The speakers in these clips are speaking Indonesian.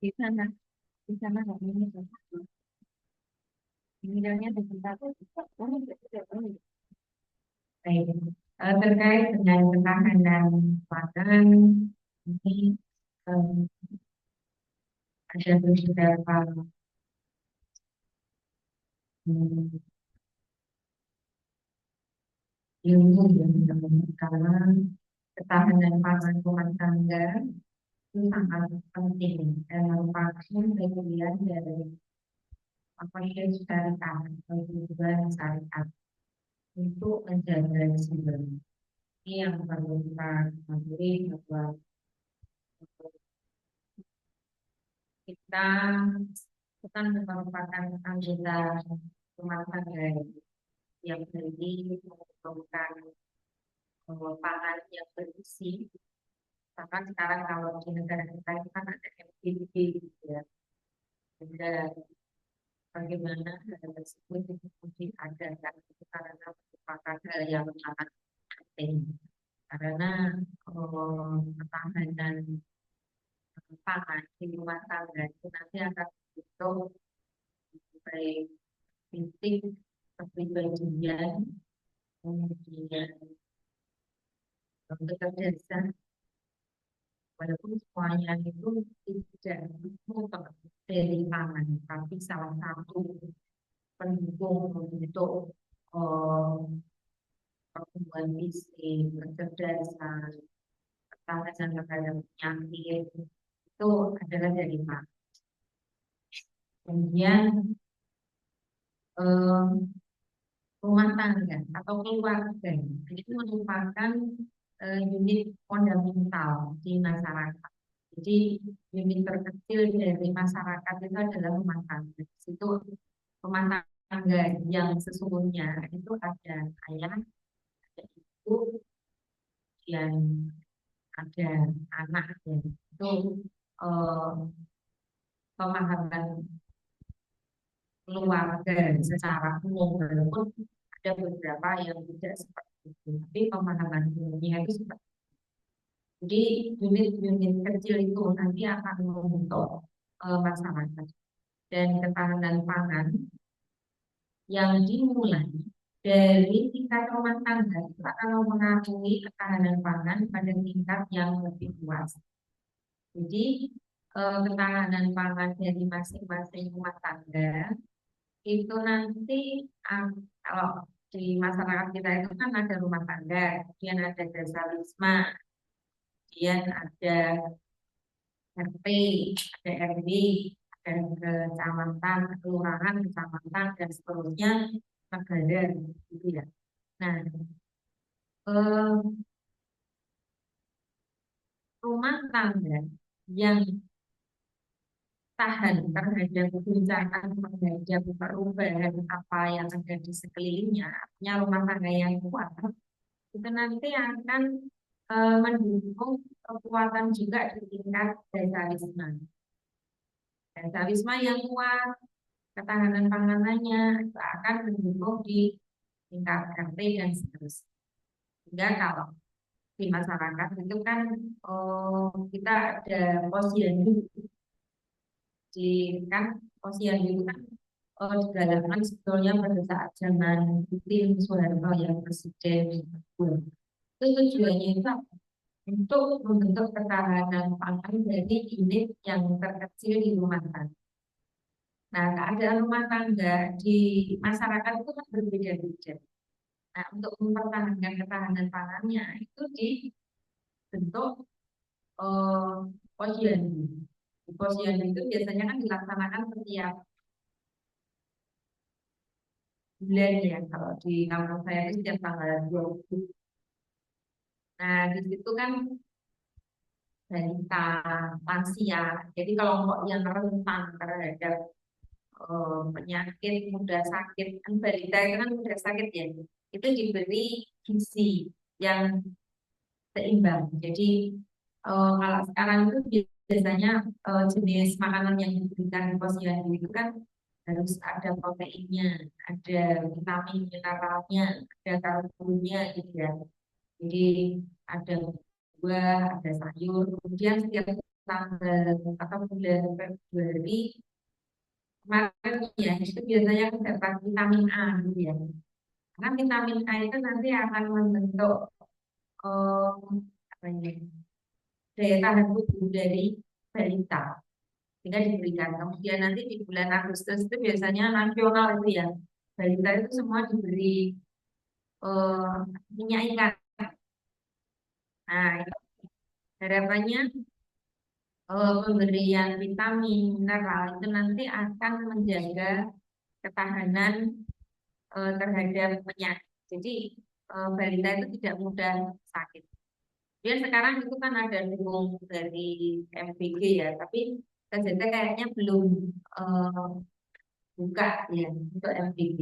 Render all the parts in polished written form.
Di sana, di sana nggak ini tuh. Bidangnya di tempat orang tidak boleh. Baik. Terkait dengan ketahanan pangan ini eh, ada beberapa hmm, ilmu yang menunjukkan ketahanan pangan rumah tangga itu sangat penting dan merupakan bagian dari apa yang syariat atau tujuan syariat untuk menjaga sumber. Ini yang perlu kita ketahui bahwa kita bukan merupakan anggota rumah tangga yang berdiri merupakan pangan yang berisi. Bahkan sekarang kalau di negara kita itu kan ada MDB gitu ya. Ada bagaimana hal tersebut itu mungkin ada kan itu karena merupakan hal yang sangat penting. Karena ketahanan pangan di rumah tangga itu nanti akan dihitung baik titik kepribadian, kemudian kecerdasan, walaupun semuanya itu tidak mutlak dari pangan, tapi salah satu pendukung untuk eh, pertumbuhan fisik, kecerdasan, ketahanan terhadap penyakit itu adalah dari pangan. Kemudian eh, rumah tangga atau keluarga itu merupakan unit fundamental di masyarakat. Jadi unit terkecil dari masyarakat itu adalah rumah tangga. Itu rumah tangga yang sesungguhnya itu ada ayah, ada ibu, dan ada anak. Ya. Itu eh, pemahaman keluarga secara umum walaupun ada beberapa yang tidak seperti itu. Tapi pemahaman umumnya itu seperti itu. Jadi unit-unit kecil itu nanti akan membentuk masyarakat dan ketahanan pangan yang dimulai dari tingkat rumah tangga itu akan mempengaruhi ketahanan pangan pada tingkat yang lebih luas. Jadi ketahanan pangan dari masing-masing rumah tangga itu nanti kalau di masyarakat kita itu kan ada rumah tangga, kemudian ada desa wisma, kemudian ada RT, ada RW, ada kecamatan, kelurahan, kecamatan, dan seterusnya negara, gitu ya. Nah, eh, rumah tangga yang tahan terhadap guncangan, terhadap perubahan apa yang ada di sekelilingnya, artinya rumah tangga yang kuat, itu nanti akan mendukung kekuatan juga di tingkat desa wisma. Desa wisma yang kuat, ketahanan panganannya itu akan mendukung di tingkat RT dan seterusnya. Sehingga kalau di masyarakat itu kan kita ada posyandu di kan posyandu itu kan digalakkan sebetulnya pada saat zaman Putin Soeharto yang presiden itu tujuannya itu untuk membentuk ketahanan pangan dari unit yang terkecil di rumah tangga. Nah, keadaan rumah tangga di masyarakat itu kan berbeda-beda. Nah, untuk mempertahankan ketahanan pangannya itu dibentuk eh, posyandu. Di posyandu itu biasanya kan dilaksanakan setiap bulan ya. Kalau di kampung saya itu setiap tanggal 20. Nah, di situ kan balita, lansia. Jadi kelompok yang rentan terhadap penyakit, mudah sakit, kan balita itu kan mudah sakit ya. Itu diberi gizi yang seimbang. Jadi kalau sekarang itu biasanya jenis makanan yang diberikan di posyandu itu kan harus ada proteinnya, ada vitamin mineralnya, ada karbonya gitu ya. Jadi ada buah, ada sayur, kemudian setiap tanggal atau bulan Februari kemarin ya itu biasanya dapat vitamin A gitu ya. Karena vitamin A itu nanti akan membentuk eh, apa ini, daya tahan tubuh dari balita. Sehingga diberikan. Kemudian nanti di bulan Agustus itu biasanya nasional itu ya. Balita itu semua diberi minyak ikan. Nah, itu harapannya pemberian vitamin mineral itu nanti akan menjaga ketahanan terhadap penyakit. Jadi balita itu tidak mudah sakit. Kemudian sekarang itu kan ada dukung dari MPG ya, tapi KJT kayaknya belum eh, buka ya untuk MPG.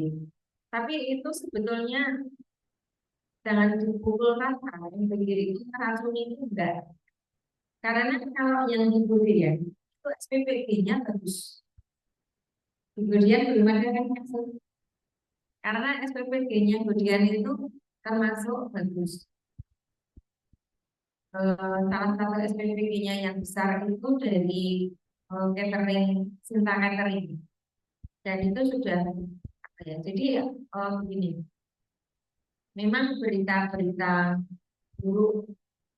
Tapi itu sebetulnya jangan dipukul rata, MPG itu meracuni itu enggak. Karena kalau yang dibeli ya, itu SPPG-nya bagus. Kemudian belum ada yang masuk. Karena SPPG-nya kemudian itu termasuk bagus. Salah satu SPPG-nya yang besar itu dari catering, Sinta Catering. Dan itu sudah apa ya, jadi begini, memang berita-berita buruk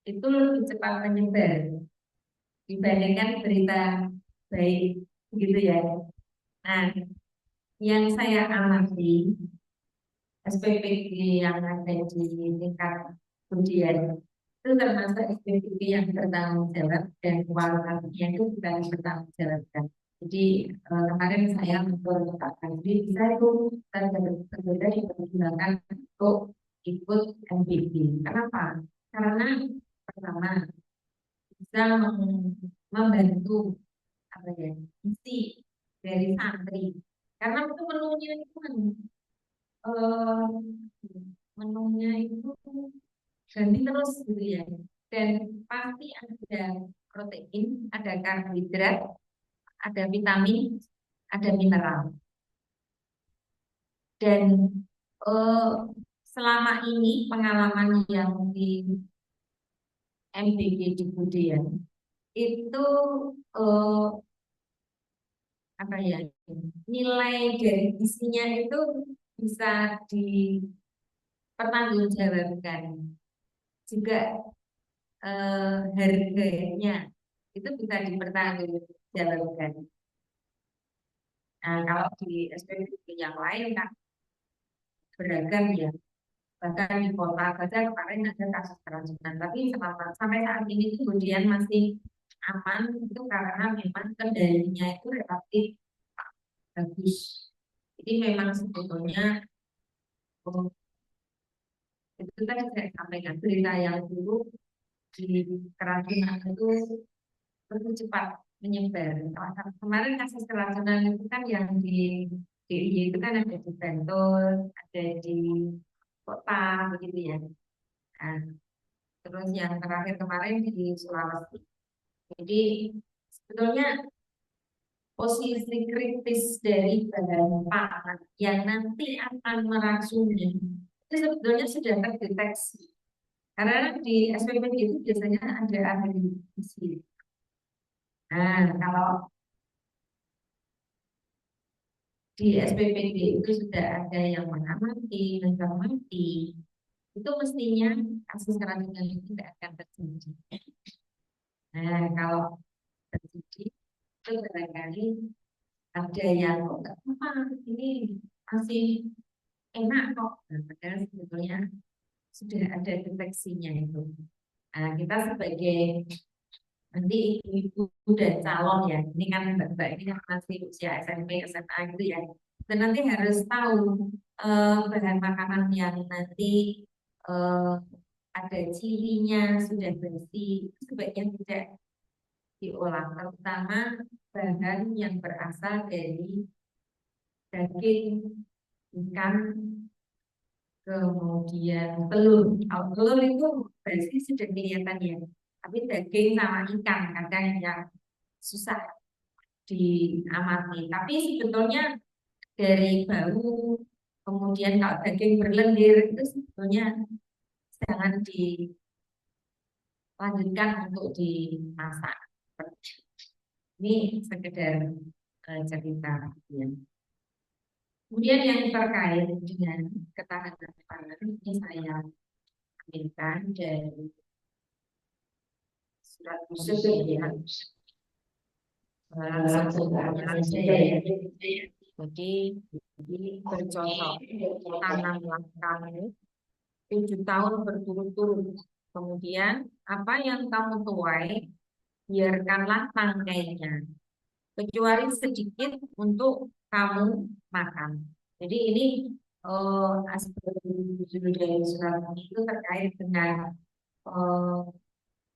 itu lebih cepat menyebar dibandingkan berita baik, gitu ya. Nah, yang saya amati SPPG yang ada di tingkat kemudian itu termasuk SPPG yang bertanggung jawab dan kualitasnya itu kita bertanggung jawabkan. Jadi kemarin saya memperkatakan jadi bisa itu berbeda dipergunakan untuk ikut MPP. Kenapa? Karena pertama bisa membantu apa ya isi dari santri. Karena itu menunya itu kan eh, menunya itu ganti terus gitu ya. Dan pasti ada protein, ada karbohidrat, ada vitamin, ada mineral. Dan eh, selama ini pengalaman yang di MBG di Budian itu eh, apa ya nilai dari isinya itu bisa dipertanggungjawabkan juga harganya itu bisa dipertanggungjawabkan. Nah, kalau di SPBD yang lain kan beragam ya. Bahkan di kota saja kemarin ada kasus keracunan. Tapi sampai saat ini itu kemudian masih aman itu karena memang kendalinya itu relatif bagus. Jadi memang sebetulnya oh, itu tadi saya sampaikan berita yang dulu di keracunan itu lebih cepat menyebar. Kemarin kasus keracunan itu kan yang di DIY itu kan ada di Bantul, ada di kota begitu ya. Nah, terus yang terakhir kemarin di Sulawesi. Jadi sebetulnya posisi kritis dari badan pangan yang nanti akan meracuni itu sebetulnya sudah terdeteksi. Karena di SPPD itu biasanya ada ahli gizi. Nah, kalau di SPPD itu sudah ada yang mengamati, mencermati, itu mestinya kasus keracunan itu tidak akan terjadi. Nah, kalau terjadi itu barangkali ada yang kok nggak apa ini masih enak kok. Nah, padahal sebetulnya sudah ada deteksinya itu. Nah, kita sebagai nanti ibu dan calon ya, ini kan mbak-mbak ini kan masih usia SMP, SMA gitu ya. Dan nanti harus tahu bahan makanan yang nanti eh, ada cirinya sudah bersih, sebaiknya tidak diolah, terutama bahan yang berasal dari daging, ikan, kemudian telur. Kalau telur itu berarti sudah kelihatan ya. Tapi daging sama ikan kadang yang susah diamati. Tapi sebetulnya dari bau, kemudian kalau daging berlendir itu sebetulnya jangan dilanjutkan untuk dimasak. Ini sekedar cerita ya. Kemudian yang terkait dengan ketahanan pangan ini saya ambilkan dari surat Yusuf ya. Langsung aja ya. Jadi bercontoh tanamlah kamu 7 tahun berturut-turut. Kemudian apa yang kamu tuai, biarkanlah tangkainya, kecuali sedikit untuk kamu makan. Jadi ini aspek dari surat itu terkait dengan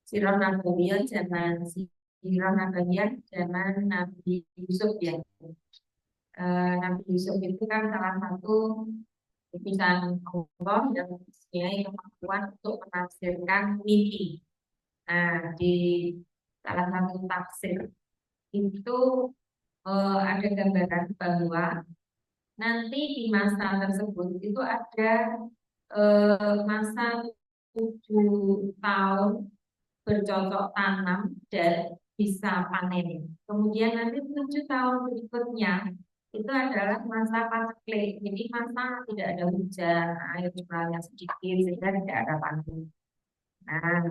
Sirah Nabawiyah zaman Nabi Yusuf ya. Nabi Yusuf itu kan salah satu utusan Allah yang mempunyai kemampuan untuk menafsirkan mimpi. Nah, di salah satu tafsir itu ada gambaran bahwa nanti di masa tersebut itu ada masa 7 tahun bercocok tanam dan bisa panen. Kemudian nanti 7 tahun berikutnya itu adalah masa paceklik. Jadi masa tidak ada hujan, air curahnya sedikit sehingga tidak ada panen. Nah,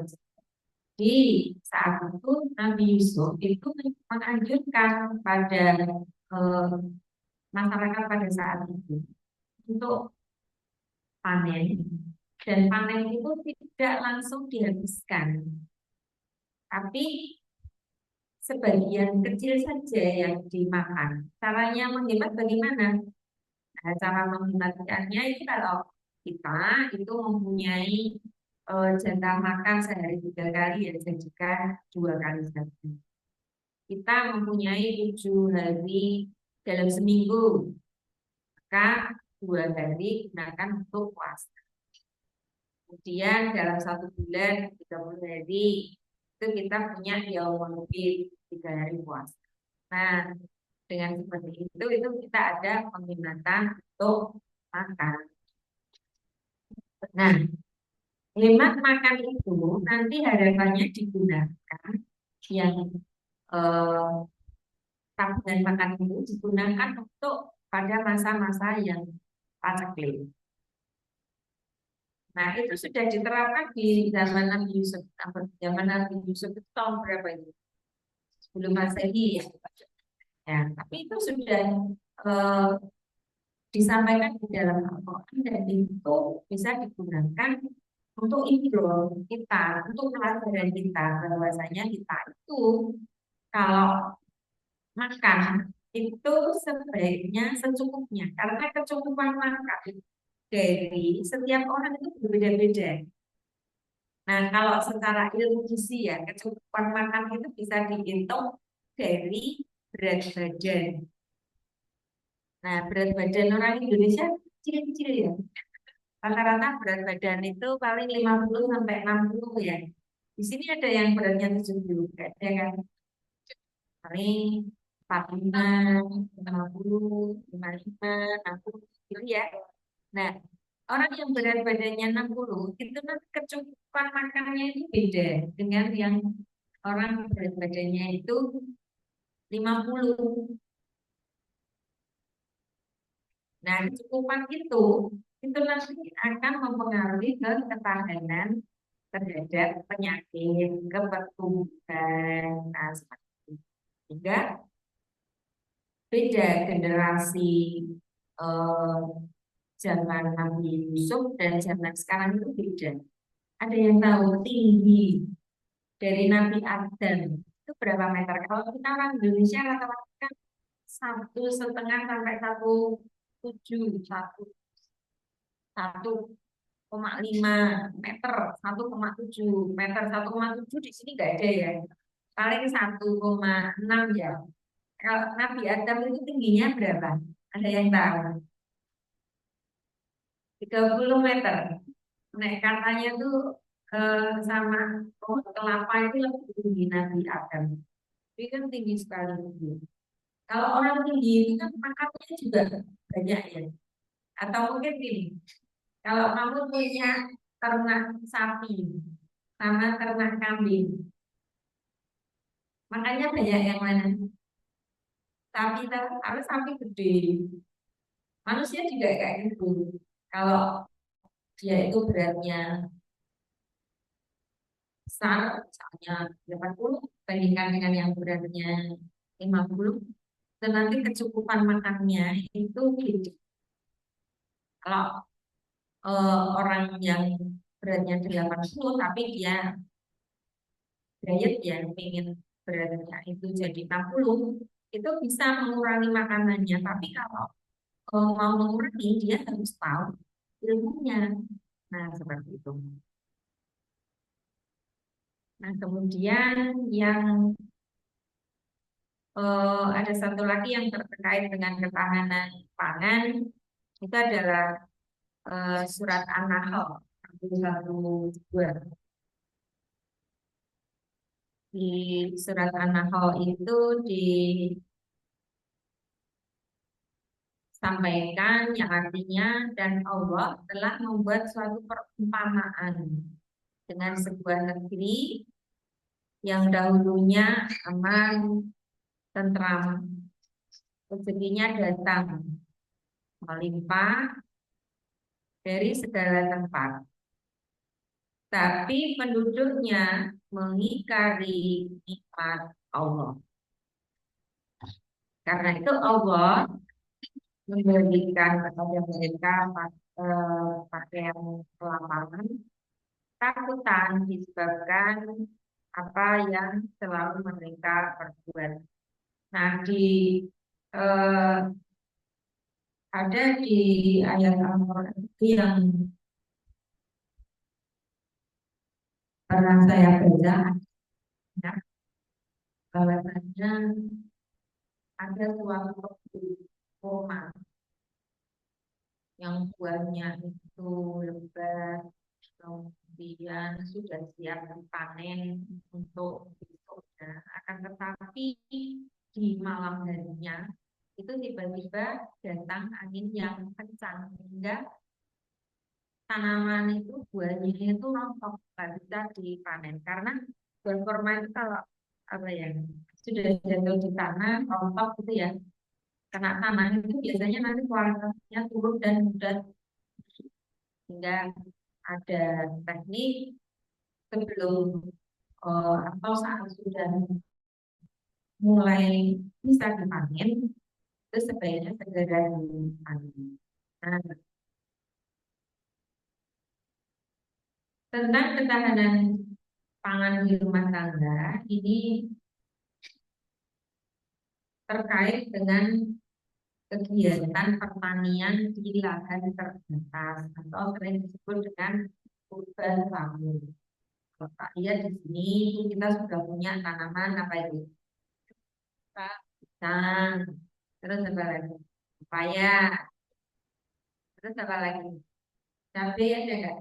di saat itu Nabi Yusuf itu menganjurkan pada eh, masyarakat pada saat itu untuk panen, dan panen itu tidak langsung dihabiskan, tapi sebagian kecil saja yang dimakan. Caranya menghemat bagaimana? Nah, cara menghematkannya itu kalau kita itu mempunyai jatah makan sehari 3 kali, ya jadikan 2 kali saja. Kita mempunyai 7 hari dalam seminggu, maka 2 hari gunakan untuk puasa. Kemudian dalam 1 bulan 30 hari itu kita punya yaumul bid, 3 hari puasa. Nah, dengan seperti itu kita ada penghematan untuk makan. Nah, hemat makan itu nanti harapannya digunakan yang tabungan makan itu digunakan untuk pada masa-masa yang paceklik. Nah, itu sudah diterapkan di zaman Nabi Yusuf. Zaman Nabi Yusuf itu tahun berapa itu? Sebelum Masehi ya. Ya, tapi itu sudah eh, disampaikan di dalam Al-Quran, dan itu bisa digunakan untuk ibro kita, untuk pelajaran kita, bahwasanya kita itu kalau makan itu sebaiknya secukupnya, karena kecukupan makan dari setiap orang itu berbeda-beda. Nah, kalau secara ilmu gizi ya, kecukupan makan itu bisa dihitung dari berat badan. Nah, berat badan orang Indonesia kecil-kecil ya. Rata-rata berat badan itu paling 50 sampai 60 ya. Di sini ada yang beratnya 70, ada kan? Paling 45, 50, 55, 60 gitu ya. Nah, orang yang berat badannya 60 itu nanti kecukupan makannya itu beda dengan yang orang berat badannya itu 50. Nah, kecukupan itu nanti akan mempengaruhi ke ketahanan terhadap penyakit, kepertumbuhan, nah, seperti itu. Sehingga beda generasi eh, zaman Nabi Yusuf dan zaman sekarang itu beda. Ada yang tahu tinggi dari Nabi Adam itu berapa meter? Kalau kita orang Indonesia rata-rata kan 1,5 sampai 1,7, 1,5 meter, 1,7 meter, 1,7 di sini nggak ada ya. Paling 1,6 ya. Kalau Nabi Adam itu tingginya berapa? Ada yang tahu? 30 meter. Nah, katanya tuh sama pohon kelapa itu lebih tinggi Nabi Adam. Itu kan tinggi sekali. Kalau orang tinggi itu kan makannya juga banyak ya. Atau mungkin gini, kalau kamu punya ternak sapi sama ternak kambing, Makanya banyak yang mana? Sapi tahu, harus sapi gede. Manusia juga kayak gitu. Kalau dia itu beratnya besar, misalnya 80, bandingkan dengan yang beratnya 50, dan nanti kecukupan makannya itu gitu. Kalau orang yang beratnya 80 tapi dia diet ya, pengen beratnya itu jadi 60, itu bisa mengurangi makanannya. Tapi kalau mau mengurangi, dia harus tahu ilmunya. Nah, seperti itu. Nah, kemudian yang ada satu lagi yang terkait dengan ketahanan pangan, itu adalah surat An-Nahl 112. Di surat An-Nahl itu disampaikan yang artinya, dan Allah telah membuat suatu perumpamaan dengan sebuah negeri yang dahulunya aman, tentram, rezekinya datang, melimpah dari segala tempat. Tapi penduduknya mengingkari nikmat Allah. Karena itu Allah memberikan kepada mereka pakaian kelaparan, takutan disebabkan apa yang selalu mereka perbuat. Nah, eh, ada di ayat Al-Quran itu yang pernah saya baca, ya, bahwasanya ada suatu koma yang buahnya itu lebat, kemudian sudah siap dipanen untuk besoknya. Akan tetapi di malam harinya itu tiba-tiba datang angin yang kencang sehingga tanaman itu buahnya itu rontok, nggak bisa dipanen karena buah kurma itu kalau apa ya sudah jatuh di tanah rontok gitu ya, kena tanah itu biasanya nanti kualitasnya turun dan mudah, hingga ada teknik sebelum atau saat sudah mulai bisa dipanen itu sebaiknya segera dipanen. Nah, tentang ketahanan pangan di rumah tangga ini terkait dengan kegiatan pertanian di lahan terbatas atau sering disebut dengan urban farming. Kalau Pak lihat di sini kita sudah punya tanaman apa itu? Pisang, terus apa lagi? Pepaya, terus apa lagi? Cabai ada nggak?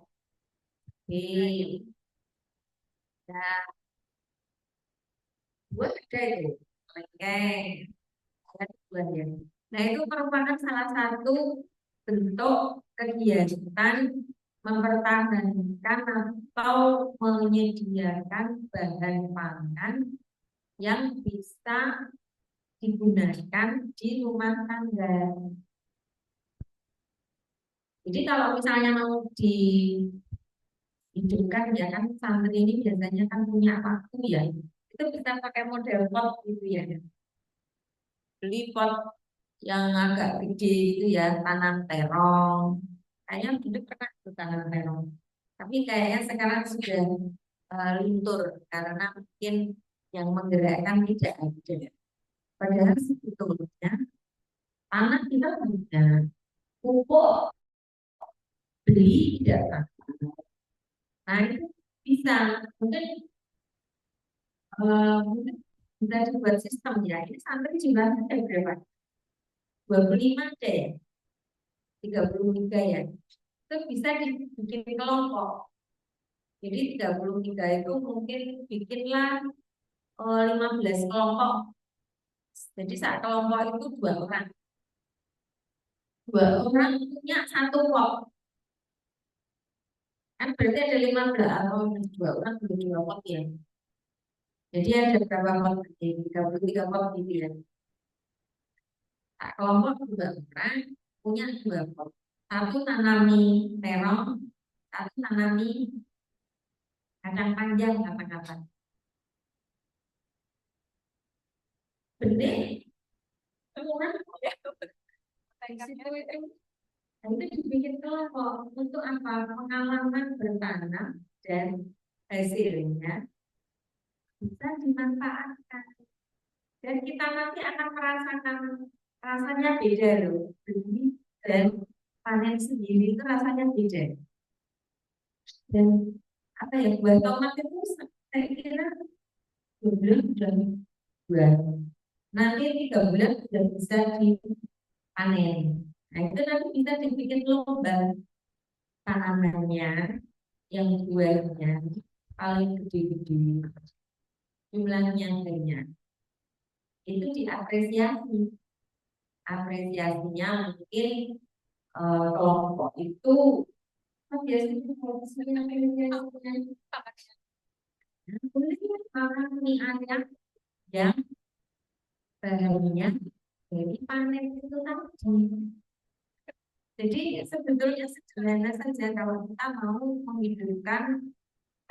Cabai, ya, buah ada itu, lengkeng, ada buah ya. Nah itu merupakan salah satu bentuk kegiatan mempertahankan atau menyediakan bahan pangan yang bisa digunakan di rumah tangga. Jadi kalau misalnya mau dihidupkan ya kan santri ini biasanya kan punya waktu ya, itu bisa pakai model pot gitu ya. Beli pot yang agak gede itu ya, tanam terong. Kayaknya dulu pernah tuh tanam terong. Tapi kayaknya sekarang sudah luntur karena mungkin yang menggerakkan tidak ada. Padahal sebetulnya tanah kita punya, pupuk beli tidak kan. Nah itu bisa mungkin mungkin bisa dibuat sistem ya. Ini santri jumlahnya ada berapa? 25 ada ya, 33 ya. Itu bisa dibikin kelompok. Jadi 33 itu mungkin bikinlah 15 kelompok. Jadi saat kelompok itu dua orang. Dua orang punya satu pot. Kan berarti ada 15 atau dua orang punya dua pot ya. Jadi ada berapa pot gede? 33 pot gitu ya. Nah, kelompok dua orang punya dua pot. Satu tanami terong, satu tanami kacang panjang kata-kata. Benih, kemudian nah, itu dibikin kelompok untuk apa? Pengalaman bertanam dan hasilnya bisa dimanfaatkan. Dan kita nanti akan merasakan rasanya beda loh. Benih dan panen sendiri itu rasanya beda. Dan apa ya, buah tomat itu saya kira 2 bulan sudah buah. Nanti 3 bulan sudah bisa dipanen. Nah itu nanti bisa dibikin lomba tanamannya, yang buahnya paling gede-gede, jumlahnya banyak. Itu diapresiasi. Apresiasinya mungkin kelompok itu biasanya harusnya apresiasinya boleh makan mie ayam yang bahannya dari panen itu tadi. Jadi sebetulnya sederhana saja kalau kita mau menghidupkan,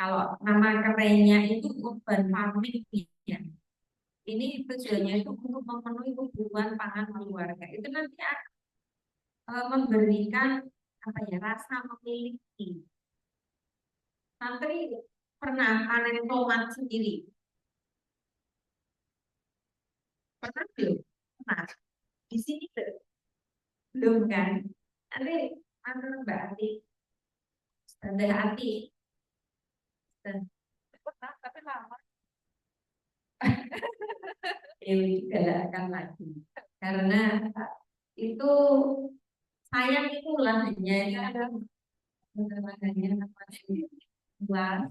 kalau nama kerennya itu urban farming ya. Ini tujuannya itu untuk memenuhi kebutuhan pangan keluarga. Itu nanti akan memberikan apa ya, rasa memiliki. Santri pernah panen tomat sendiri? Pernah belum? Pernah. Di sini belum kan? Nanti Mbak Ati, Tante Ati, pernah tapi lama. Dewi digalakkan lagi karena itu sayang itu lahannya itu ada lahannya masih luas.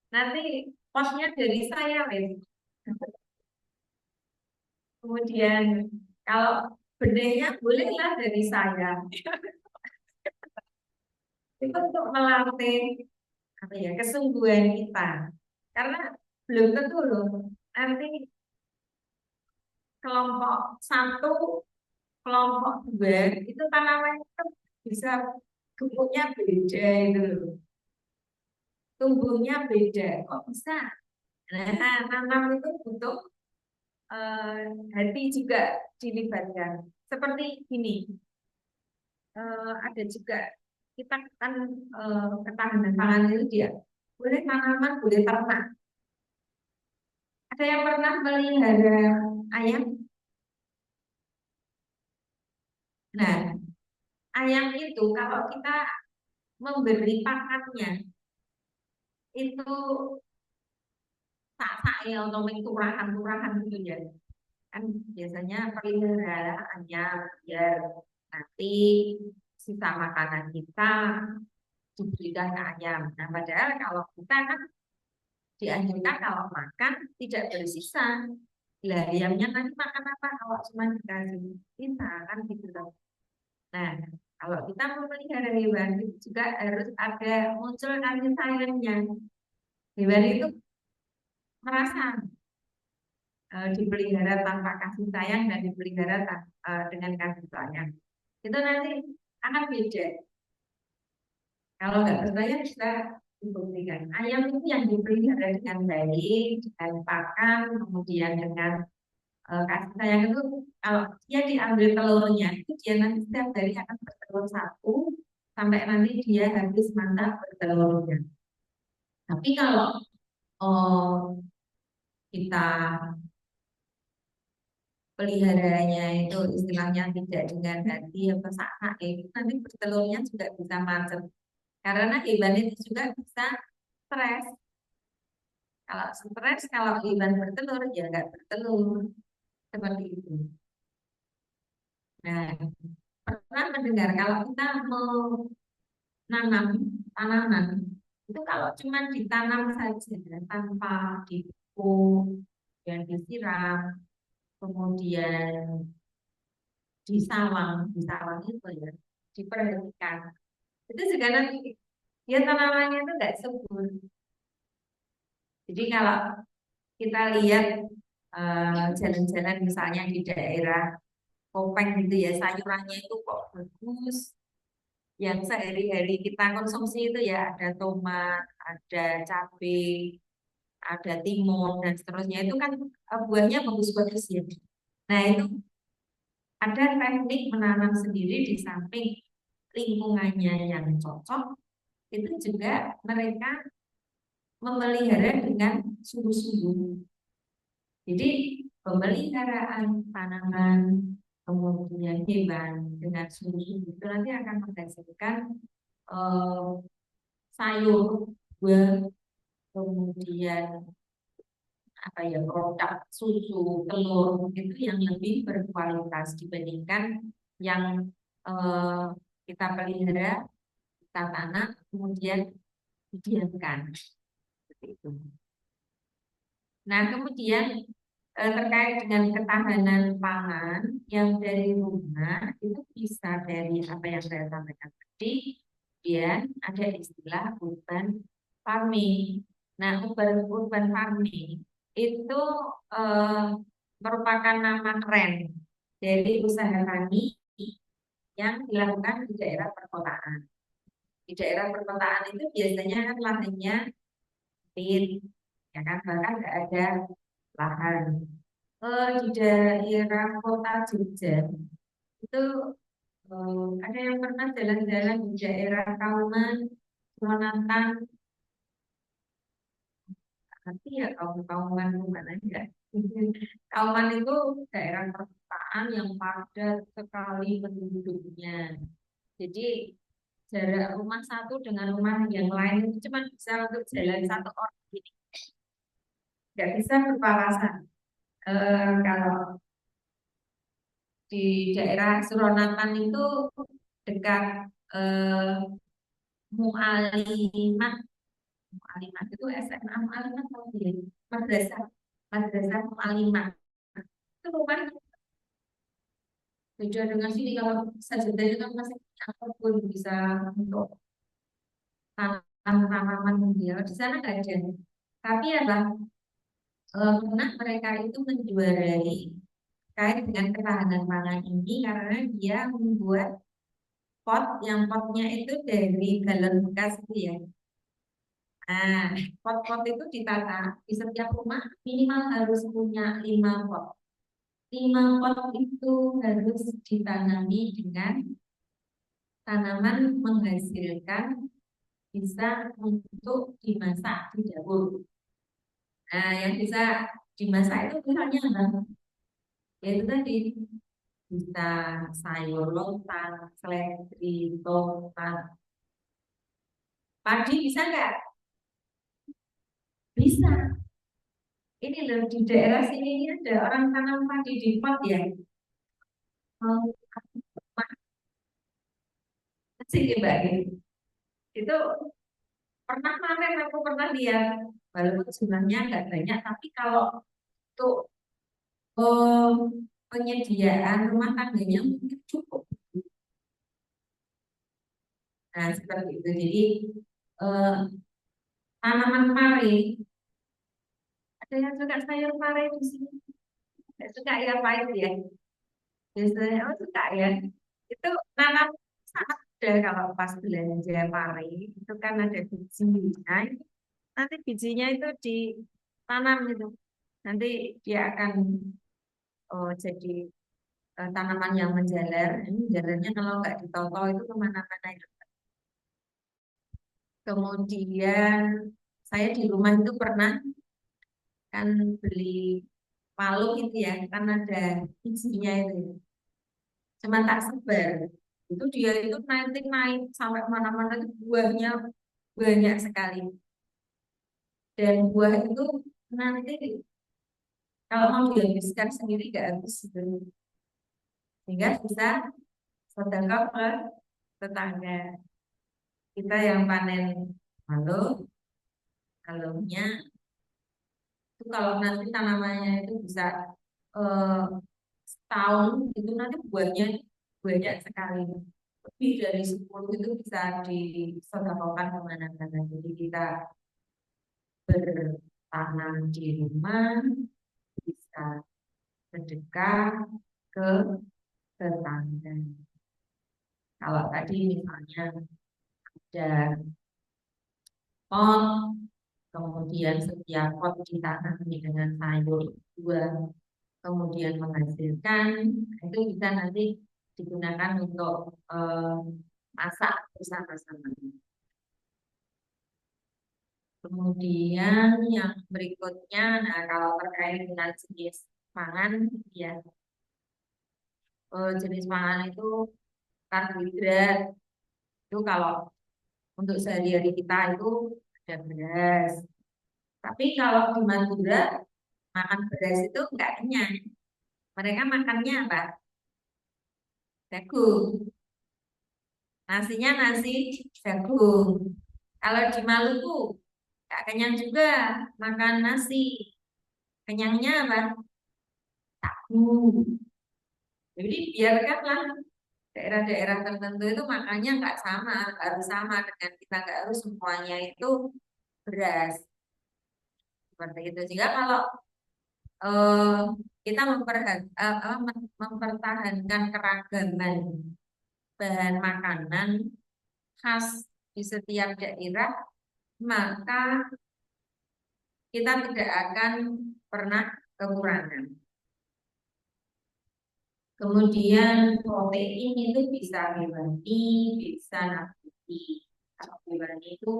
Nanti posnya dari saya, Wes. Kemudian kalau benihnya bolehlah dari saya. Itu untuk melatih apa ya, kesungguhan kita. Karena belum tentu loh nanti kelompok satu, kelompok dua itu tanamannya itu bisa gemuknya beda itu loh. Tumbuhnya beda, kok bisa? Nah, nanam itu butuh hati juga dilibatkan. Seperti ini, ada juga kita kan ketahanan pangan itu dia boleh tanaman, boleh ternak. Ada yang pernah melihara ayam? Nah, ayam itu kalau kita memberi pakannya itu tak ya atau turahan-turahan gitu ya. Kan biasanya peliharaannya biar nanti sisa makanan kita diberikan ke ayam. Nah, padahal kalau kita kan dianjurkan kalau makan tidak bersisa. Lah, ayamnya nanti makan apa kalau cuma dikasih sisa kan gitu loh. Nah, kalau kita memelihara hewan itu juga harus ada muncul kasih sayangnya. Hewan itu merasa dipelihara tanpa kasih sayang dan dipelihara dengan kasih sayang. Itu nanti akan beda. Kalau nggak percaya bisa dibuktikan. Ayam itu yang dipelihara dengan baik, dengan pakan, kemudian dengan kasih sayang itu, kalau dia diambil telurnya, itu dia nanti setiap hari akan bertelur satu sampai nanti dia habis masa bertelurnya. Tapi kalau kita peliharanya itu istilahnya tidak dengan hati apa sakit, itu nanti bertelurnya juga bisa macet. Karena hewan itu juga bisa stres. Kalau stres, kalau hewan bertelur, ya nggak bertelur. Seperti itu. Nah, pernah mendengar kalau kita mau nanam tanaman, itu kalau cuma ditanam saja tanpa dipupuk dan disiram, kemudian disawang itu ya, diperhatikan. Itu juga nanti ya tanamannya itu nggak subur. Jadi kalau kita lihat jalan-jalan misalnya di daerah Kopeng gitu ya, sayurannya itu kok bagus. Yang sehari-hari kita konsumsi itu ya ada tomat, ada cabai, ada timun dan seterusnya itu kan buahnya bagus-bagus ya. Nah itu ada teknik menanam sendiri di samping lingkungannya yang cocok, itu juga mereka memelihara dengan sungguh-sungguh. Jadi pemeliharaan tanaman kemudian hewan dengan sungguh-sungguh itu nanti akan menghasilkan eh, sayur, buah, kemudian apa ya produk susu, telur itu yang lebih berkualitas dibandingkan yang eh, kita pelihara, kita tanam, kemudian didiamkan seperti itu. Nah, kemudian terkait dengan ketahanan pangan yang dari rumah itu bisa dari apa yang saya sampaikan tadi, kemudian ada istilah urban farming. Nah, urban farming itu eh, merupakan nama keren dari usaha tani yang dilakukan di daerah perkotaan. Di daerah perkotaan itu biasanya kan lahannya sempit, ya kan, bahkan nggak ada lahan. Di daerah kota Jogja itu ada yang pernah jalan-jalan di daerah Kauman, Monatan, nanti ya Kauman mana enggak? Kauman itu daerah perkotaan yang padat sekali penduduknya. Jadi jarak rumah satu dengan rumah yang lain itu cuma bisa untuk jalan satu orang gini, nggak bisa berpapasan. Kalau di daerah Suronatan itu dekat eh, Mualimah. Mualimah itu SMA Mualimah atau dia madrasah madrasah Mualimah itu rumahnya beda dengan sini. Kalau sajadah itu kan masih apapun bisa untuk tanaman dia di sana nggak ada, tapi apa pernah mereka itu menjuarai kait dengan ketahanan pangan ini karena dia membuat pot yang potnya itu dari galon bekas itu ya. Nah, pot-pot itu ditata di setiap rumah minimal harus punya 5 pot. 5 pot itu harus ditanami dengan tanaman menghasilkan bisa untuk dimasak di dapur. Nah, yang bisa dimasak itu misalnya apa? Yaitu tadi bisa sayur lontang, seledri, tomat, padi bisa nggak? Bisa. Ini loh di daerah sini ini ada orang tanam padi di pot ya. Mau sih Mbak gitu. Itu pernah panen, aku pernah lihat. Walaupun sebenarnya nggak banyak, tapi kalau untuk penyediaan rumah tangganya mungkin cukup. Nah, seperti itu. Jadi eh, tanaman pare, ada yang suka sayur pare di sini. Nggak suka ya pahit ya. Biasanya oh suka ya. Itu nanam sangat mudah kalau pas belanja pare. Itu kan ada bijinya. Nanti bijinya itu ditanam gitu. Nanti dia akan jadi tanaman yang menjalar. Ini jalannya kalau nggak ditotol itu kemana-mana ya. Kemudian saya di rumah itu pernah kan beli palu itu ya, kan ada bijinya itu. Cuma tak sebar. Itu dia itu nanti naik sampai mana-mana itu buahnya banyak sekali. Dan buah itu nanti kalau mau dihabiskan sendiri nggak habis sebenarnya. Sehingga bisa sedekah ke tetangga. Kita yang panen halo, halonya itu kalau nanti tanamannya itu bisa eh, setahun itu nanti buahnya banyak sekali. Lebih dari 10 itu bisa disedekahkan kemana-mana. Jadi kita bertani tanam di rumah, bisa sedekah ke tetangga. Kalau tadi misalnya ada pot, kemudian setiap pot ditanami dengan sayur buah, kemudian menghasilkan, itu bisa nanti digunakan untuk masak bersama-sama. Kemudian yang berikutnya, nah kalau terkait dengan jenis pangan, ya jenis pangan itu karbohidrat. Itu kalau untuk sehari-hari kita itu ada beras. Tapi kalau di Madura makan beras itu enggak kenyang. Mereka makannya apa? Jagung. Nasinya nasi jagung. Kalau di Maluku enggak kenyang juga makan nasi. Kenyangnya apa? Tahu. Jadi biarkanlah daerah-daerah tertentu itu makannya nggak sama, harus sama dengan kita, nggak harus semuanya itu beras seperti itu. Jika kalau eh, kita mempertahankan keragaman bahan makanan khas di setiap daerah, maka kita tidak akan pernah kekurangan. Kemudian protein itu bisa hewani, bisa nabati. Kalau hewani itu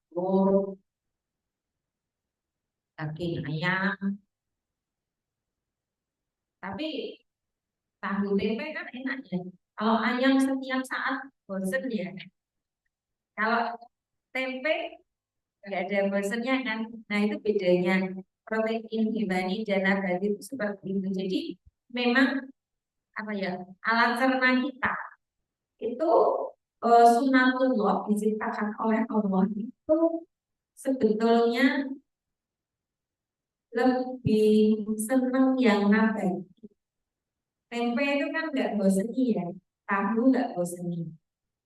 telur, daging ayam. Tapi tahu tempe kan enak ya. Kalau ayam setiap saat bosen ya. Kalau tempe nggak ada bosennya kan. Nah itu bedanya protein hewani dan nabati itu seperti itu. Jadi memang apa ya, alat cerna kita itu sunatullah diciptakan oleh Allah itu sebetulnya lebih seneng yang nabati. Tempe itu kan nggak boseni ya, tahu nggak boseni.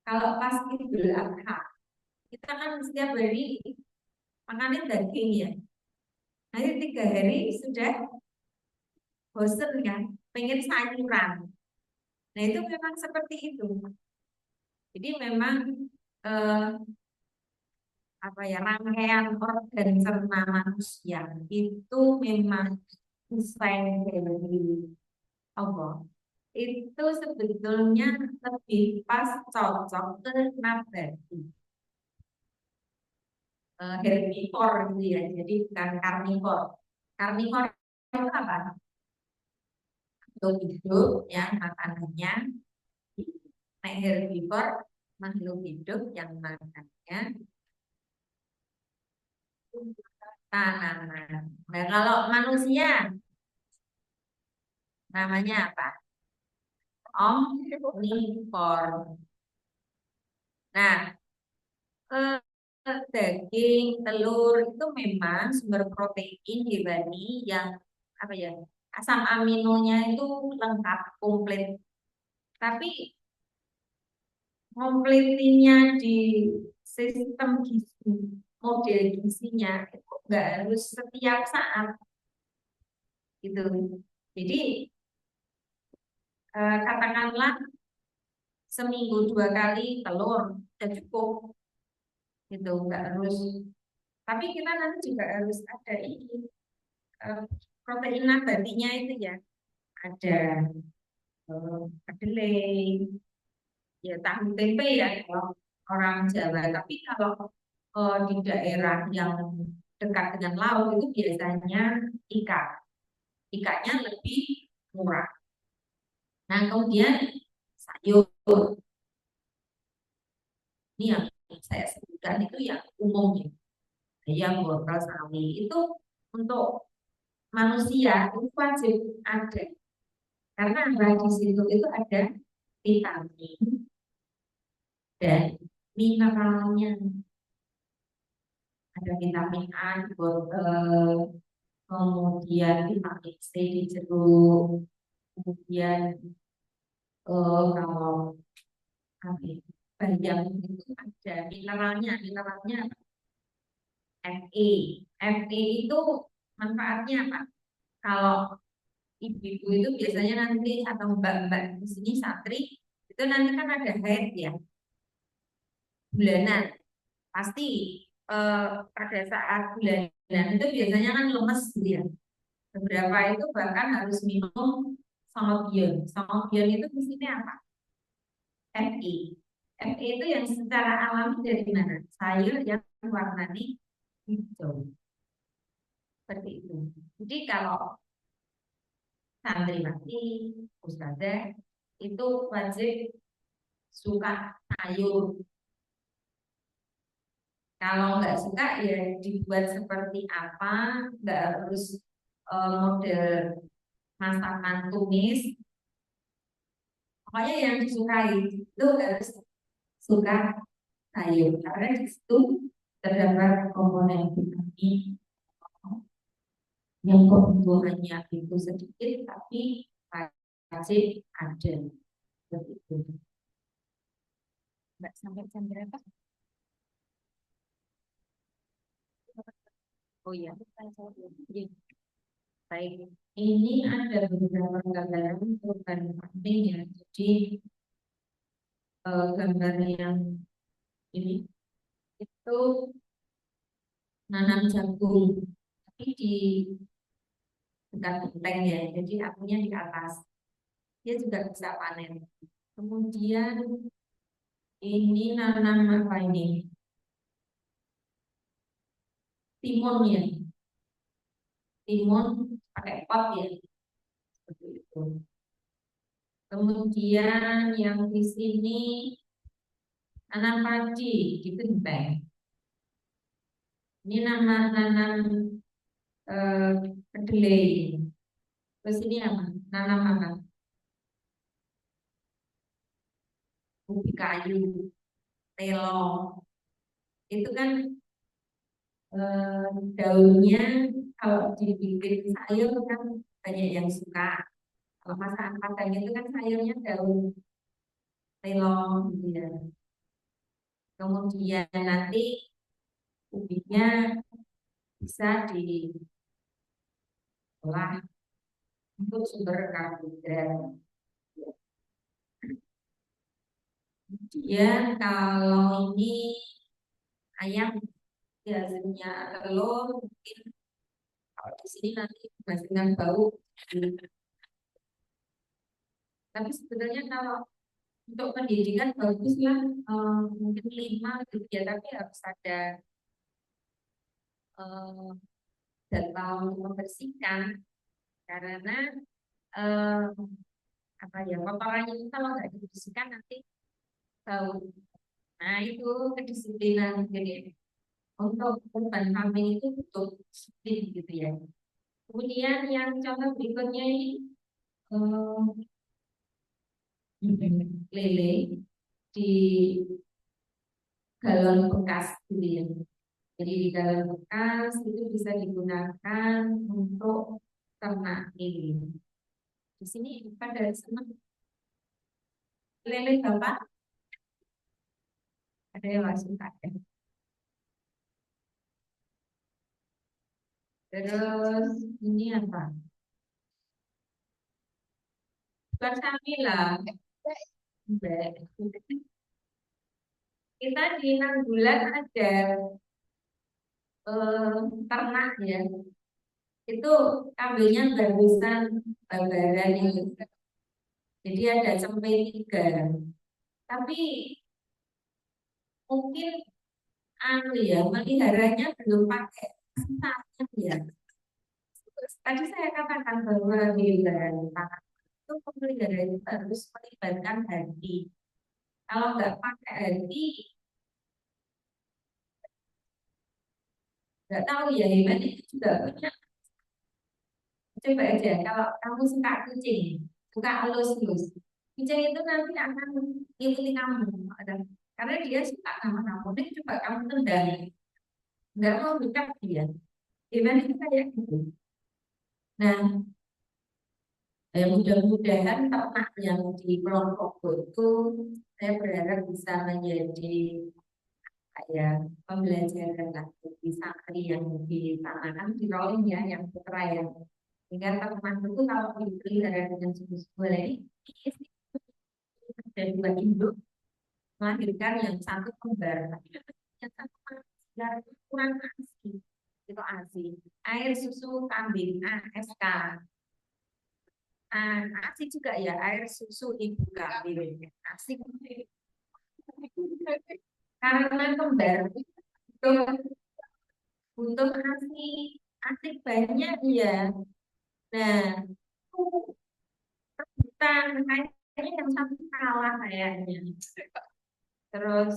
Kalau pas Idul Adha, kita kan setiap hari makannya daging ya. Nanti 3 hari sudah bosen kan, pengen sayuran. Nah itu memang seperti itu. Jadi memang eh, apa ya, rangkaian organ cerna manusia itu memang desain dari Allah itu sebetulnya lebih pas cocok ke nabati, herbivor gitu ya, jadi bukan karnivor. Karnivor itu apa? Makhluk hidup yang makanannya, nah herbivor makhluk hidup yang makanannya tanaman. Nah kalau manusia namanya apa? Omnivor. Nah, daging, telur itu memang sumber protein hewani yang apa ya, asam aminonya itu lengkap, komplit. Tapi komplitinya di sistem gizi, model gizinya itu nggak harus setiap saat gitu. Jadi katakanlah seminggu 2 kali telur sudah cukup gitu, nggak harus. Tapi kita nanti juga harus ada ini protein nabatinya itu ya, ada kedelai, ya tahu tempe ya kalau orang Jawa. Tapi kalau di daerah yang dekat dengan laut itu biasanya ikan, ikannya lebih murah. Nah kemudian sayur, ini yang saya sebutkan itu yang umumnya, ayam, wortel, sawi itu untuk manusia itu wajib ada, karena di situ itu ada vitamin dan mineralnya. Ada vitamin A di wortel, kemudian vitamin C di jeruk, kemudian kalau bayam itu ada mineralnya, mineralnya FE. FE itu manfaatnya apa? Kalau ibu-ibu itu biasanya nanti atau mbak-mbak di sini santri itu nanti kan ada haid ya, bulanan. Pasti pada saat bulanan itu biasanya kan lemes gitu ya. Beberapa itu bahkan harus minum sangobion. Sangobion itu di sini apa? Fe. Fe itu yang secara alami dari mana? Sayur yang warnanya hijau. Seperti itu. Jadi kalau santriwati, ustazah itu wajib suka sayur. Kalau nggak suka ya dibuat seperti apa, nggak harus model masakan tumis. Pokoknya yang disukai itu harus suka sayur karena di situ terdapat komponen vitamin yang kebutuhannya itu sedikit tapi wajib ada. Begitu. Mbak sampai jam berapa? Oh iya, Iya. baik. Ini ada beberapa gambaran bukan penting ya. Jadi gambar yang ini itu nanam jagung, tapi di dekat genteng ya. Jadi apinya di atas. Dia juga bisa panen. Kemudian ini nanam apa ini? Timun ya. Timun pakai pot ya. Seperti itu. Kemudian yang di sini nanam padi di genteng. Ini nama nanam eh, kedelai. Terus ini apa? Nanam apa? Ubi kayu, telo. Itu kan daunnya kalau dibikin sayur kan banyak yang suka. Kalau masakan Padang itu kan sayurnya daun telong gitu ya. Kemudian nanti ubinya bisa diolah untuk sumber karbohidrat. Kemudian kalau ini ayam biasanya telur mungkin kalau di sini nanti dengan bau. Tapi sebenarnya kalau untuk pendidikan bagus lah mungkin 5 gitu ya, tapi harus ada eh, jadwal untuk membersihkan karena eh, apa ya kotorannya itu kalau nggak dibersihkan nanti bau. Nah itu kedisiplinan jadi untuk urban farming itu butuh disiplin gitu ya. Kemudian yang contoh berikutnya ini lele di galon bekas gitu ya. Jadi di galon bekas itu bisa digunakan untuk ternak lele. Di sini pada senang lele bapak ada yang langsung ada. Terus ini apa? Bukan sapi lah. Mbak. Kita di 6 bulan ada ternak ya. Itu kambingnya barusan babaran itu. Jadi ada sampai 3. Tapi mungkin anu ya meliharanya belum pakai santan ya. Tadi saya katakan bahwa pemeliharaan tanah itu pemeliharaan itu harus melibatkan hati. Kalau nggak pakai hati, nggak tahu ya hewan itu juga punya. Coba aja kalau kamu suka kucing, suka halus-halus, kucing itu nanti akan ngikutin kamu. Karena dia suka sama kamu, dan coba kamu tendang, nggak mau dekat dia. Hewan itu kayak gitu. Nah, mudah-mudahan ternak yang di kelompok itu saya berharap bisa menjadi kayak pembelajaran lah di santri yang di sana kan di rolling ya yang putra ya. Sehingga teman itu kalau dipelihara dengan sungguh-sungguh ini ada dua induk melahirkan yang satu kembar, tapi yang satu yang kurang asli itu ASI, air susu kambing ASK. ASI juga ya, air susu ibu kambing ASI. Karena kembar itu butuh ASI, ASI banyak ya. Nah, bukan kayaknya yang satu kalah kayaknya. Terus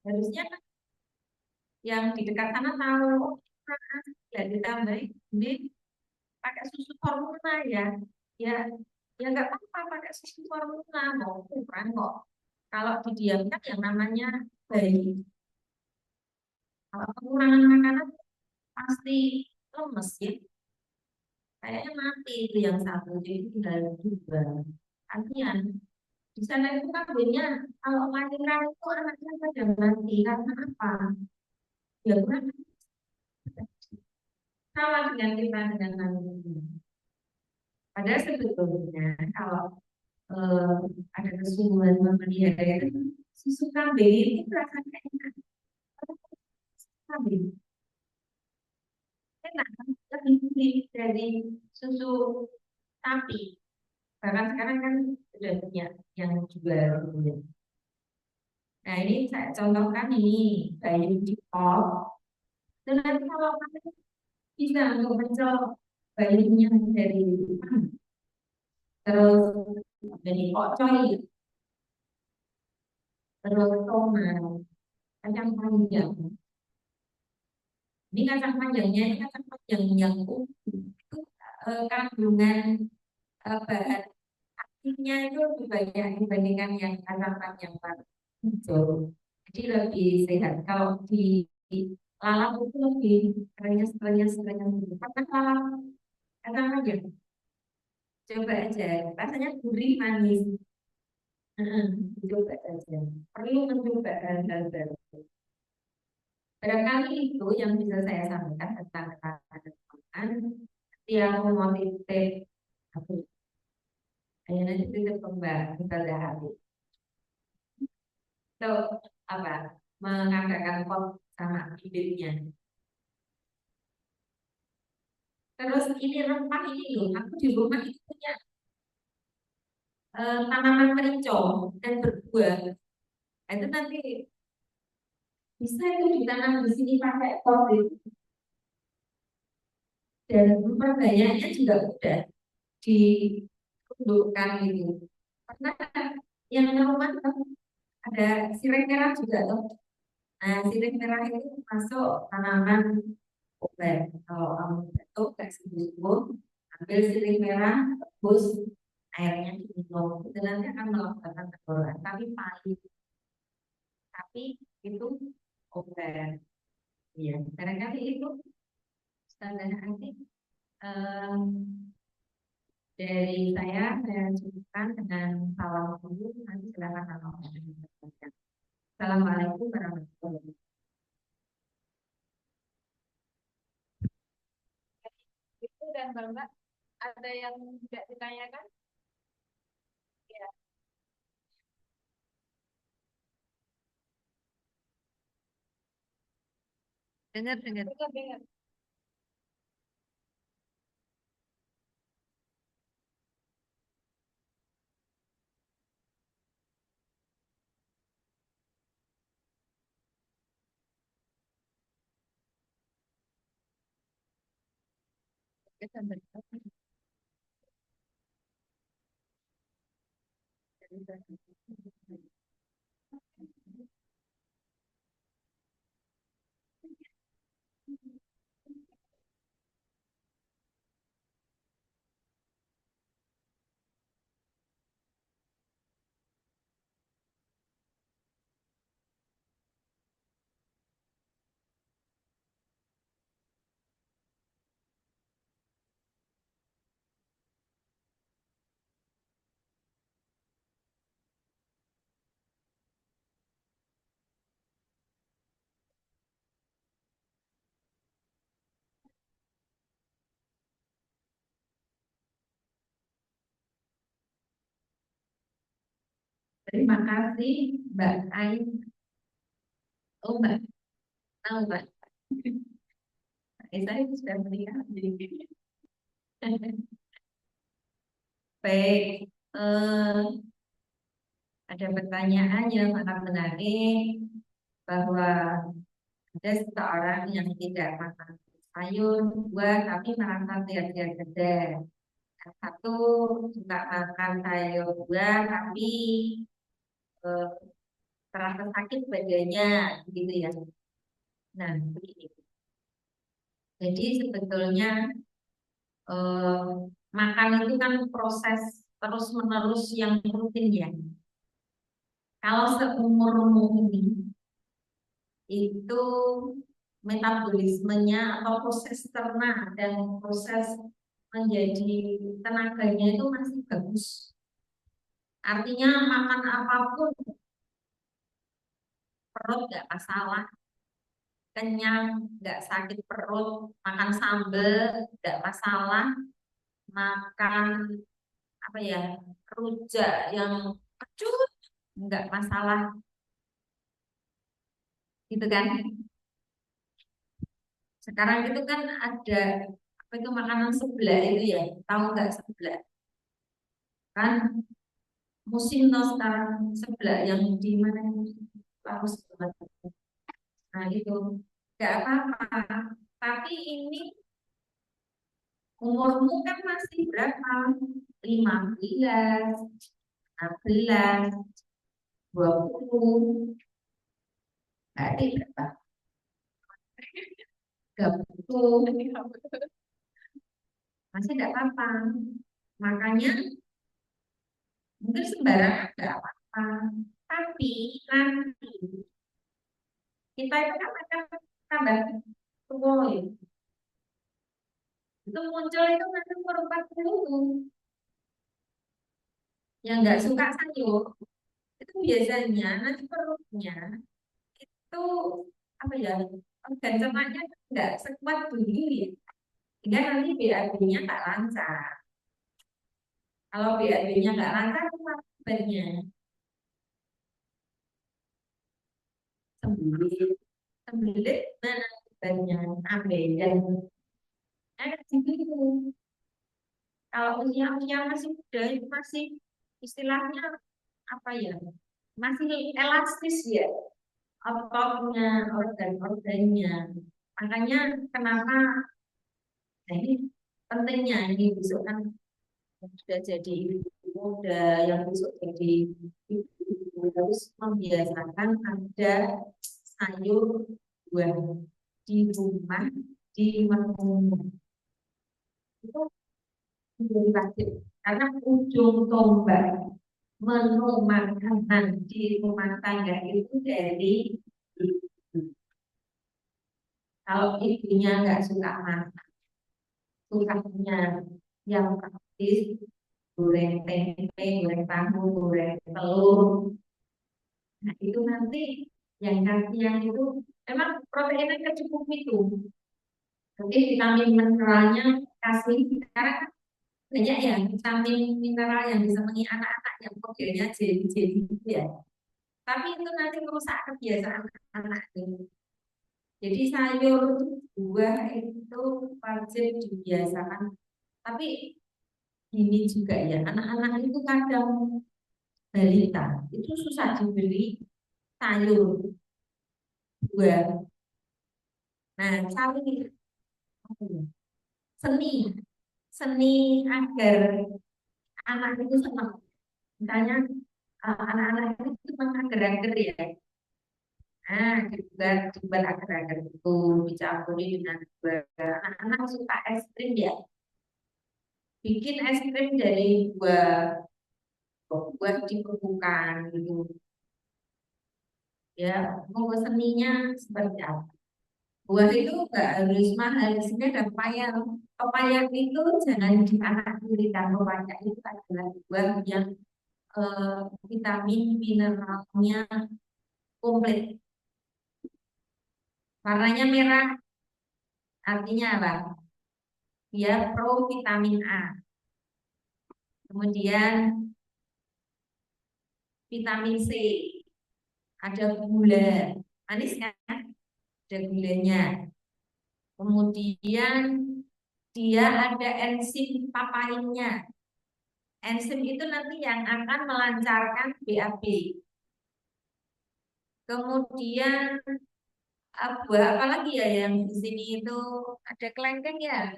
harusnya yang di dekat sana tahu oh, kurang ASI ya ditambahin ini pakai susu formula ya. Ya, ya nggak apa-apa pakai susu formula mau kurang kok. Kalau didiamkan yang namanya bayi. Kalau kekurangan makanan pasti lemes ya. Kayaknya mati itu yang satu, jadi tinggal dua. Artinya di sana itu kan bedanya kalau lahiran itu anaknya pada mati karena apa? Ya kurang salah dengan kita dengan manusia. Padahal sebetulnya kalau eh, ada kesungguhan memelihara itu susu kambing itu rasanya enak. Kambing enak, lebih gurih dari susu sapi. Bahkan sekarang kan sudah banyak yang jual gitu. Nah ini saya contohkan ini bayi di pot. Dan nanti kalau kalian bisa untuk mencolok bayinya dari terus dari pocong, terus tomat, kacang panjang. Ini kacang panjangnya ini kacang panjang yang utuh. Itu kandungan bahan aktifnya itu lebih banyak dibandingkan yang kacang panjang hijau. Jadi lebih sehat. Kalau di lalat itu lebih renyes renyes renyes gitu. Karena lalat kacang panjang. Coba aja, rasanya gurih manis. Heeh, coba aja. Perlu mencoba hal-hal baru. Barangkali itu yang bisa saya sampaikan tentang ketahanan yang memotivasi aku. Hanya nanti titip kembang ibadah hati. Itu apa? Mengadakan pot sama bibitnya. Terus ini rempah ini loh, aku di rumah itu punya tanaman merica dan berbuah. Nah, itu nanti bisa itu ditanam di sini pakai pot itu. Dan perbanyaknya juga udah ditundukkan gitu. Karena yang rumah tuh ada sirih merah juga tuh. Nah, sirih merah itu masuk tanaman obat. Kalau kamu batuk kayak sembuh, ambil sirih merah, rebus airnya diminum. Itu nanti akan melakukan pendoran, tapi pahit. Tapi itu obat. Iya, barangkali itu standar nanti dari saya cukupkan dengan salam dulu, nanti silakan kalau ada yang bertanya. Assalamualaikum warahmatullahi wabarakatuh. Itu dan Mbak, ada yang tidak ditanyakan? Ya, Dengar. dengar. Terima kasih Mbak Ain. Oh Mbak, tahu Mbak. Saya sudah melihat. Jadi baik, ada pertanyaan yang sangat menarik bahwa ada seseorang yang tidak makan sayur, buah, tapi merasa sehat-sehat saja. Satu suka makan sayur buah, tapi eh, terasa sakit badannya, gitu ya. Nah, begini. Jadi sebetulnya eh, makan itu kan proses terus-menerus yang rutin ya. Kalau seumurmu ini itu metabolismenya atau proses cerna dan proses menjadi tenaganya itu masih bagus. Artinya makan apapun perut nggak masalah, kenyang nggak sakit perut, makan sambal nggak masalah, makan apa ya rujak yang kecut nggak masalah, gitu kan? Sekarang itu kan ada apa itu makanan sebelah itu ya, tahu nggak sebelah? Kan musim no sekarang sebelah yang di mana harus banget. Nah itu nggak apa-apa. Tapi ini umurmu kan masih berapa? 15, 16, 20, berarti berapa? 30, masih tidak apa-apa. Makanya mungkin sembarangan nggak apa-apa. Tapi nanti kita itu kan akan tambah tua ya. Itu muncul itu nanti umur 40 yang nggak suka sayur itu biasanya nanti perutnya itu apa ya organ cernanya nggak sekuat dulu ya sehingga nanti BAB-nya nggak lancar. Kalau BAB-nya nggak lancar apa akibatnya? Sembelit, sembelit mana akibatnya? Ambeien. Gitu. Kalau usia-usia masih muda itu masih istilahnya apa ya? Masih elastis ya ototnya, organ-organnya. Makanya kenapa nah ini pentingnya ini besok kan sudah jadi ibu muda yang besok jadi ibu harus membiasakan ada sayur buah di rumah di menu itu menjadi wajib karena ujung tombak menu makanan di rumah tangga itu dari ibu. Kalau ibunya nggak suka masak, sukanya yang praktis, goreng tempe, goreng tahu, goreng telur. Nah, itu nanti yang kasihan itu memang proteinnya cukup itu. Nanti vitamin mineralnya kasih sekarang banyak ya vitamin mineral yang bisa mengi anak-anak yang modelnya jadi gitu ya. Tapi itu nanti merusak kebiasaan anak itu. Jadi sayur, buah itu wajib dibiasakan. Tapi ini juga ya, anak-anak itu kadang balita itu susah dibeli sayur, buah. Nah, cari apa ya, seni, seni agar anak itu senang. Misalnya anak-anak itu senang agar-agar ya. Nah, dibuat agar-agar itu dicampuri dengan buah. Anak-anak suka es krim ya. Bikin es krim dari buah buat dibukukan gitu ya mau seninya seperti apa buah itu nggak harus mahal di sini ada pepaya pepaya itu jangan dianak-anak pepaya itu adalah buah yang vitamin mineralnya komplit warnanya merah artinya apa dia pro vitamin A kemudian vitamin C, ada gula, manis kan? Ada gulanya. Kemudian dia ada enzim papainnya. Enzim itu nanti yang akan melancarkan BAB. Kemudian buah apa lagi ya yang di sini itu ada kelengkeng ya.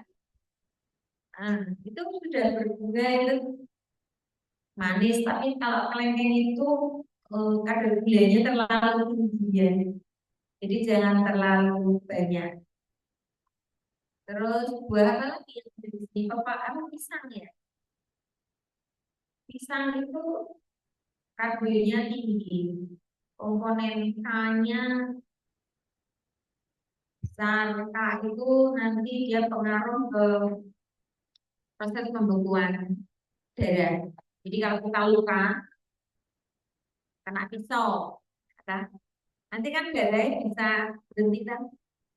Nah, itu sudah berbunga itu manis, tapi kalau kelengkeng itu kadar gulanya terlalu tinggi ya. Jadi jangan terlalu banyak. Terus buah apa lagi yang ada di sini? Apa pisang ya? Pisang itu karbonya tinggi. Komponen K-nya besar. K itu nanti dia pengaruh ke proses pembekuan darah. Jadi kalau kita luka, kena pisau, kata, nanti kan darahnya bisa berhenti kan?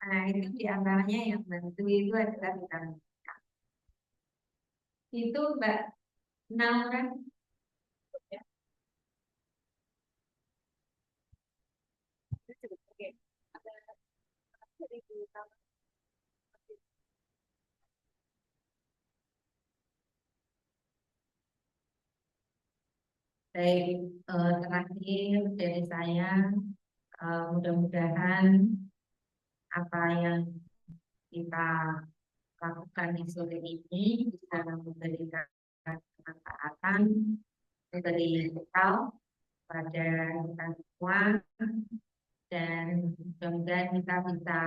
Nah, itu diantaranya yang bantu itu adalah vitamin K. Itu Mbak Naura. Ya. Oke. Ada dari Bu Tama. Baik, terakhir dari saya, mudah-mudahan apa yang kita lakukan di sore ini bisa memberikan kemanfaatan, memberi bekal pada kita semua, dan mudah-mudahan kita bisa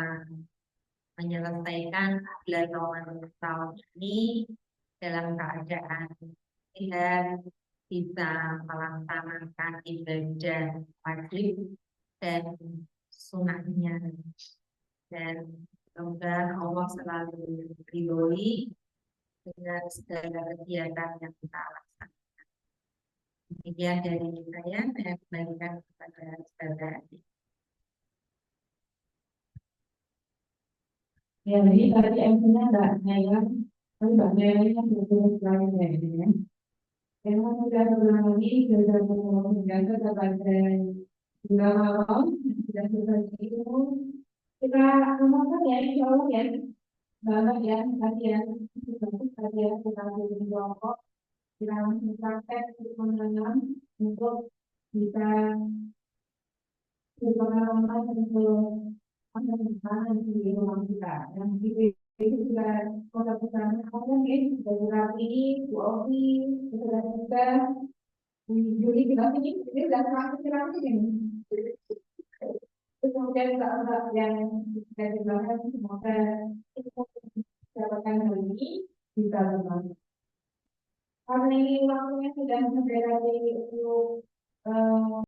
menyelesaikan bulan Ramadan tahun ini dalam keadaan sehat, bisa melaksanakan ibadah wajib dan sunahnya, dan semoga Allah selalu ridhoi dengan segala kegiatan yang kita lakukan. Demikian dari saya kembalikan kepada saudara. Ya, jadi tadi MC-nya Mbak Naya, tapi Mbak Naya ini kan betul sekali ya. Memang sudah berulang lagi, sudah menjaga kepada bulan malam, sudah seperti itu. Kita ngomongkan ya, insya Allah ya, banget ya, tadi ya, bagus tadi ya, kita beri kelompok, kita langsung praktek untuk menanam, untuk bisa berpengalaman untuk apa di rumah kita. Yang itu juga kota besarnya mungkin dari Rapi, Bu Ovi, sudah juga di Juli kita ini sudah semakin terakhir ini. Terus kemudian enggak yang dari belakang semoga itu dapatkan hari ini bisa bermanfaat. Karena ini waktunya sudah mendekati untuk